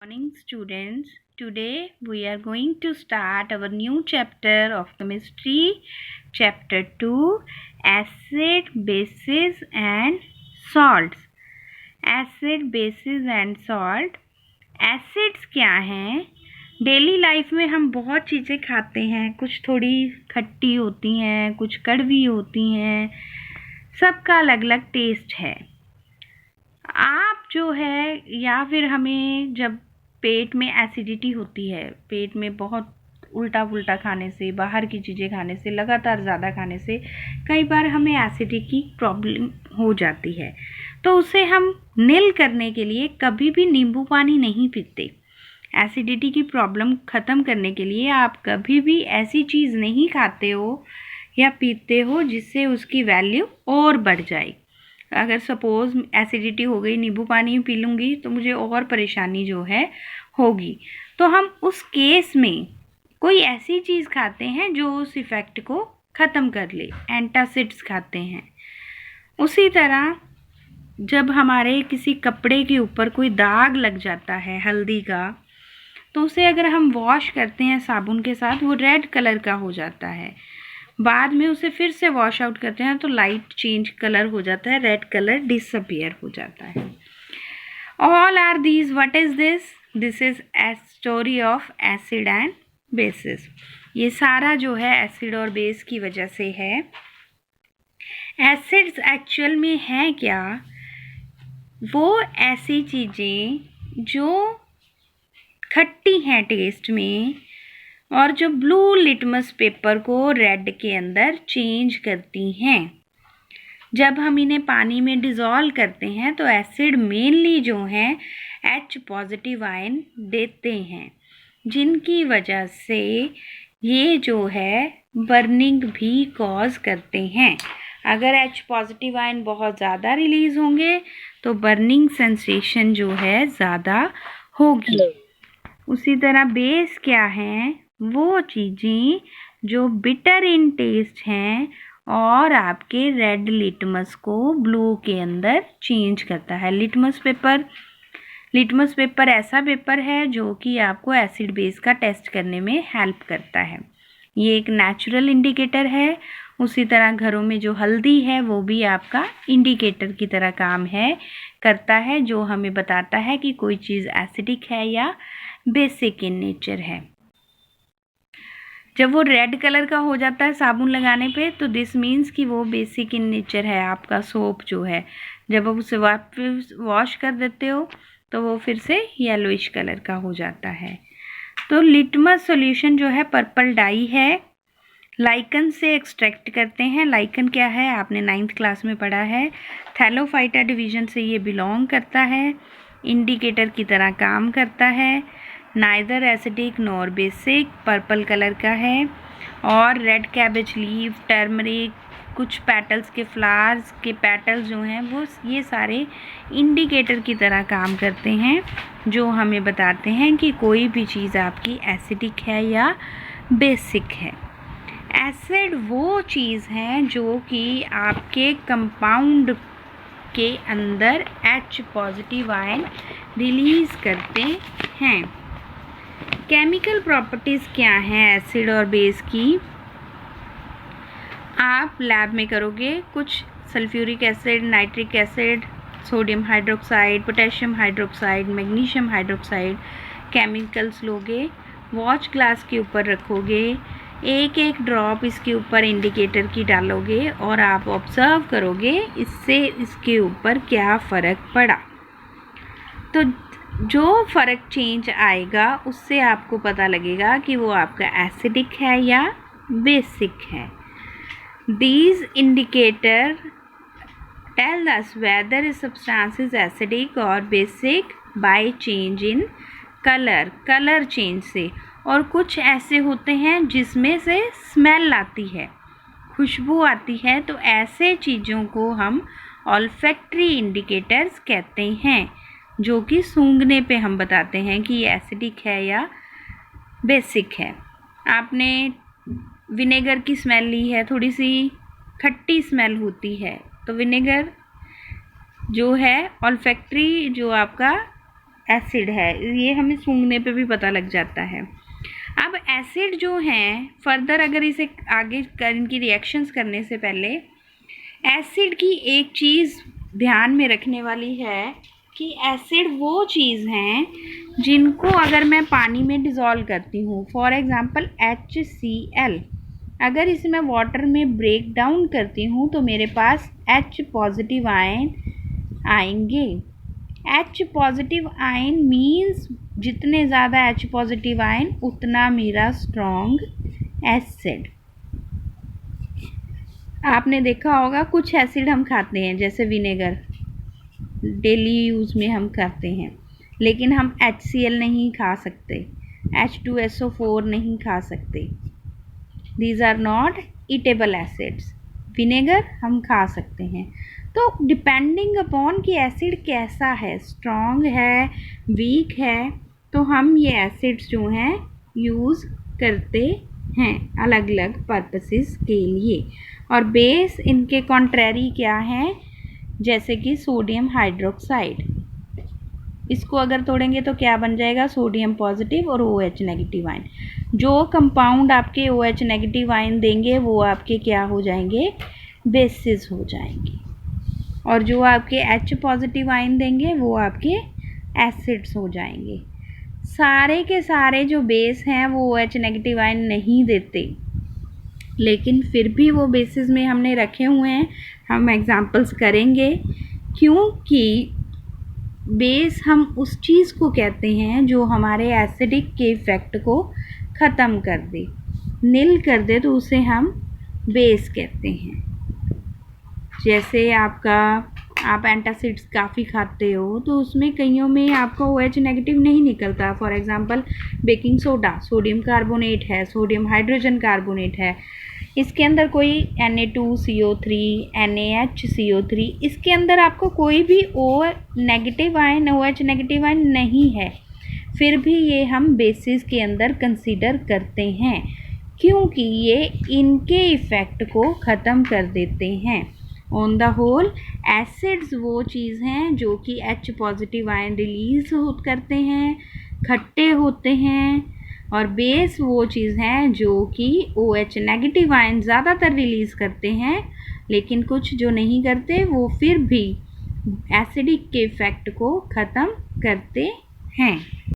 Morning students, today we are going to start our new chapter of chemistry, chapter 2, acid, bases and salts. Acid, bases and salt. Acids क्या हैं? Daily life में हम बहुत चीज़ें खाते हैं, कुछ थोड़ी खट्टी होती हैं, कुछ कड़वी होती हैं, सबका अलग अलग टेस्ट है। आप जो है या फिर हमें जब पेट में एसिडिटी होती है, पेट में बहुत उल्टा पुल्टा खाने से, बाहर की चीज़ें खाने से, लगातार ज़्यादा खाने से कई बार हमें एसिडिटी की प्रॉब्लम हो जाती है। तो उसे हम निल करने के लिए कभी भी नींबू पानी नहीं पीते। एसिडिटी की प्रॉब्लम ख़त्म करने के लिए आप कभी भी ऐसी चीज़ नहीं खाते हो या पीते हो जिससे उसकी वैल्यू और बढ़ जाए। अगर सपोज़ एसिडिटी हो गई, नींबू पानी पी लूँगी तो मुझे और परेशानी जो है होगी। तो हम उस केस में कोई ऐसी चीज़ खाते हैं जो उस इफ़ेक्ट को ख़त्म कर ले, एंटासिड्स खाते हैं। उसी तरह जब हमारे किसी कपड़े के ऊपर कोई दाग लग जाता है हल्दी का, तो उसे अगर हम वॉश करते हैं साबुन के साथ, वो रेड कलर का हो जाता है। बाद में उसे फिर से वॉश आउट करते हैं तो लाइट चेंज कलर हो जाता है, रेड कलर डिसअपियर हो जाता है। All are these, what is this? This is a story of acid and bases. ये सारा जो है एसिड और बेस की वजह से है। एसिड्स एक्चुअल में है क्या? वो ऐसी चीज़ें जो खट्टी हैं टेस्ट में और जो ब्लू लिटमस पेपर को रेड के अंदर चेंज करती हैं। जब हम इन्हें पानी में डिज़ोल्व करते हैं तो एसिड मेनली जो हैं H पॉजिटिव आयन देते हैं, जिनकी वजह से ये जो है बर्निंग भी कॉज करते हैं। अगर H पॉजिटिव आयन बहुत ज़्यादा रिलीज़ होंगे तो बर्निंग सेंसेशन जो है ज़्यादा होगी। उसी तरह बेस क्या हैं? वो चीज़ें जो बिटर इन टेस्ट हैं और आपके रेड लिटमस को ब्लू के अंदर चेंज करता है। लिटमस पेपर ऐसा पेपर है जो कि आपको एसिड बेस का टेस्ट करने में हेल्प करता है। ये एक नेचुरल इंडिकेटर है। उसी तरह घरों में जो हल्दी है वो भी आपका इंडिकेटर की तरह काम करता है, जो हमें बताता है कि कोई चीज़ एसिडिक है या बेसिक इन नेचर है। जब वो रेड कलर का हो जाता है साबुन लगाने पे, तो दिस मीन्स कि वो बेसिक इन नेचर है। आपका सोप जो है, जब आप उसे वापस वॉश कर देते हो तो वो फिर से येलोइश कलर का हो जाता है। तो लिटमस सॉल्यूशन जो है पर्पल डाई है, लाइकन से एक्सट्रैक्ट करते हैं। लाइकन क्या है? आपने 9th क्लास में पढ़ा है। थैलोफाइटा डिवीज़न से ये बिलोंग करता है, इंडिकेटर की तरह काम करता है। Neither acidic nor basic, purple colour का है। और रेड कैबेज लीफ, टर्मरिक, कुछ पेटल्स के फ्लावर्स के पेटल्स जो हैं वो ये सारे इंडिकेटर की तरह काम करते हैं, जो हमें बताते हैं कि कोई भी चीज़ आपकी एसिडिक है या बेसिक है। एसिड वो चीज़ है जो कि आपके कंपाउंड के अंदर H पॉजिटिव आयन रिलीज़ करते हैं। केमिकल प्रॉपर्टीज़ क्या हैं एसिड और बेस की? आप लैब में करोगे, कुछ sulphuric acid, nitric acid, sodium hydroxide, potassium hydroxide, magnesium hydroxide chemicals लोगे, वॉच ग्लास के ऊपर रखोगे, एक एक ड्रॉप इसके ऊपर इंडिकेटर की डालोगे और आप ऑब्जर्व करोगे इससे इसके ऊपर क्या फ़र्क पड़ा। तो जो फ़र्क चेंज आएगा उससे आपको पता लगेगा कि वो आपका एसिडिक है या बेसिक है। These indicator tell us whether a substance is acidic or basic by change in color change से। और कुछ ऐसे होते हैं जिसमें से स्मेल आती है, खुशबू आती है, तो ऐसे चीज़ों को हम ऑल्फैक्टरी इंडिकेटर्स कहते हैं, जो कि सूंघने पे हम बताते हैं कि ये एसिडिक है या बेसिक है। आपने विनेगर की स्मेल ली है, थोड़ी सी खट्टी स्मेल होती है, तो विनेगर जो है ऑल्फैक्टरी जो आपका एसिड है, ये हमें सूंघने पे भी पता लग जाता है। अब एसिड जो हैं फर्दर अगर इसे आगे इनकी रिएक्शंस करने से पहले एसिड की एक चीज़ ध्यान में रखने वाली है कि एसिड वो चीज़ हैं जिनको अगर मैं पानी में डिज़ोल्व करती हूँ, फॉर एग्ज़ाम्पल HCl, अगर इसे मैं वाटर में ब्रेक डाउन करती हूँ तो मेरे पास H पॉजिटिव आयन आएंगे। H पॉजिटिव आयन मीन्स जितने ज़्यादा H पॉजिटिव आयन उतना मेरा स्ट्रॉन्ग एसिड। आपने देखा होगा कुछ एसिड हम खाते हैं जैसे विनेगर, डेली यूज़ में हम करते हैं, लेकिन हम HCl नहीं खा सकते, H2SO4 नहीं खा सकते। These are not edible acids. Vinegar हम खा सकते हैं। तो डिपेंडिंग अपॉन कि एसिड कैसा है, स्ट्रॉन्ग है, वीक है, तो हम ये एसिड्स जो हैं यूज़ करते हैं अलग अलग पर्पसेस के लिए। और बेस इनके कॉन्ट्रेरी क्या हैं, जैसे कि सोडियम हाइड्रोक्साइड, इसको अगर तोड़ेंगे तो क्या बन जाएगा, सोडियम पॉजिटिव और OH नेगेटिव आयन। जो कंपाउंड आपके OH नेगेटिव आयन देंगे वो आपके क्या हो जाएंगे, बेसिस हो जाएंगे, और जो आपके H पॉजिटिव आयन देंगे वो आपके एसिड्स हो जाएंगे। सारे के सारे जो बेस हैं वो OH नेगेटिव आयन नहीं देते, लेकिन फिर भी वो बेसिस में हमने रखे हुए हैं, हम एग्जांपल्स करेंगे। क्योंकि बेस हम उस चीज़ को कहते हैं जो हमारे एसिडिक के इफ़ेक्ट को ख़त्म कर दे, नील कर दे, तो उसे हम बेस कहते हैं। जैसे आप एंटासिड्स काफ़ी खाते हो तो उसमें कईयों में आपका OH नेगेटिव नहीं निकलता। For example baking soda, sodium carbonate है, सोडियम हाइड्रोजन कार्बोनेट है, इसके अंदर कोई Na2CO3, NaHCO3, इसके अंदर आपको कोई भी OH नेगेटिव आयन नहीं है, फिर भी ये हम बेसिस के अंदर कंसीडर करते हैं क्योंकि ये इनके इफ़ेक्ट को ख़त्म कर देते हैं। ऑन द होल एसिड्स वो चीज़ हैं जो कि H पॉजिटिव आयन रिलीज करते हैं, खट्टे होते हैं, और बेस वो चीज़ हैं जो कि OH नेगेटिव आयन ज़्यादातर रिलीज़ करते हैं, लेकिन कुछ जो नहीं करते वो फिर भी एसिडिक के इफ़ेक्ट को ख़त्म करते हैं।